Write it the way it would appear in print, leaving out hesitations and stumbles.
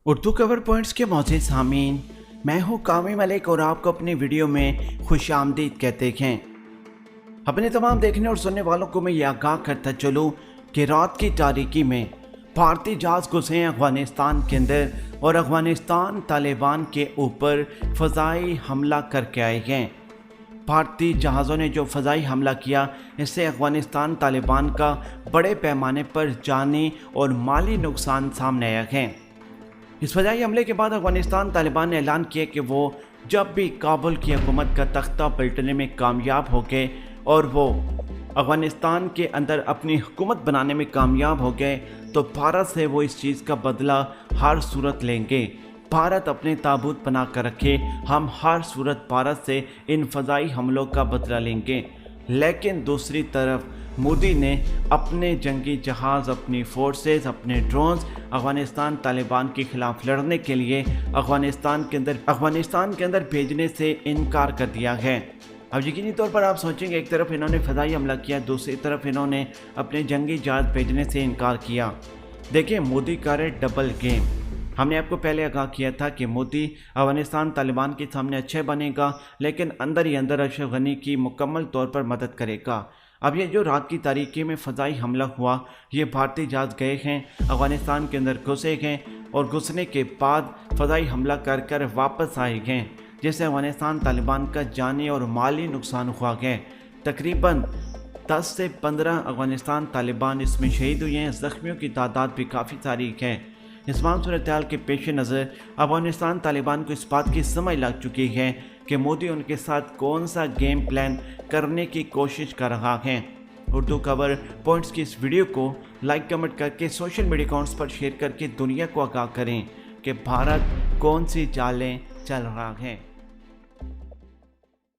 Urdu cover points के मौजूद सामीन, मैं हूँ कामी मलिक और आपको अपनी वीडियो में खुश आमदीद कहते हैं। अपने तमाम देखने और सुनने वालों को मैं ये आगाह करता चलूँ कि रात की तारीकी में भारतीय जहाज़ घुसे अफ़गानिस्तान के अंदर और अफ़गानिस्तान तालिबान के ऊपर फ़ज़ाई हमला करके आए हैं। भारतीय जहाज़ों ने जो फ़ज़ाई हमला किया, इससे अफ़गानिस्तान तालिबान का बड़े पैमाने पर जानी और माली नुकसान सामने आया है। इस फ़ज़ाई हमले के बाद अफ़गानिस्तान तालिबान ने ऐलान किया कि वो जब भी काबुल की हुकूमत का तख्ता पलटने में कामयाब हो गए और वो अफ़गानिस्तान के अंदर अपनी हुकूमत बनाने में कामयाब हो गए तो भारत से वो इस चीज़ का बदला हर सूरत लेंगे। भारत अपने ताबूत बना कर रखे, हम हर सूरत भारत से इन फ़ज़ाई हमलों का बदला लेंगे। लेकिन दूसरी तरफ मोदी ने अपने जंगी जहाज़, अपनी फोर्सेस, अपने ड्रोन्स अफ़गानिस्तान तालिबान के ख़िलाफ़ लड़ने के लिए अफ़गानिस्तान के अंदर भेजने से इनकार कर दिया है। अब यकीनी तौर पर आप सोचेंगे, एक तरफ इन्होंने फ़ज़ाई हमला किया, दूसरी तरफ इन्होंने अपने जंगी जहाज़ भेजने से इनकार किया। देखिए, मोदी का रहे डबल गेम। हमने आपको पहले आगाह किया था कि मोदी अफ़गानिस्तान तालिबान के सामने अच्छे बनेगा, लेकिन अंदर ही अंदर अशरफ गनी की मुकम्मल तौर पर मदद करेगा। अब ये जो रात की तारीकी में फ़ज़ाई हमला हुआ, ये भारतीय जहाज़ गए हैं, अफ़गानिस्तान के अंदर घुसे हैं और घुसने के बाद फ़ज़ाई हमला कर कर वापस आए हैं, जिससे अफ़गानिस्तान तालिबान का जानी और माली नुकसान हुआ है। तकरीबन 10 से 15 अफ़गानिस्तान तालिबान इसमें शहीद हुए हैं। ज़ख्मियों की तादाद भी काफ़ी सारी है। इस तमाम सूरत हाल के पेश नज़र अफ़गानिस्तान तालिबान को इस बात की समझ लग चुकी है कि मोदी उनके साथ कौन सा गेम प्लान करने की कोशिश कर रहा है। उर्दू कवर पॉइंट्स की इस वीडियो को लाइक कमेंट करके सोशल मीडिया अकाउंट्स पर शेयर करके दुनिया को आगाह करें कि भारत कौन सी चालें चल रहा है।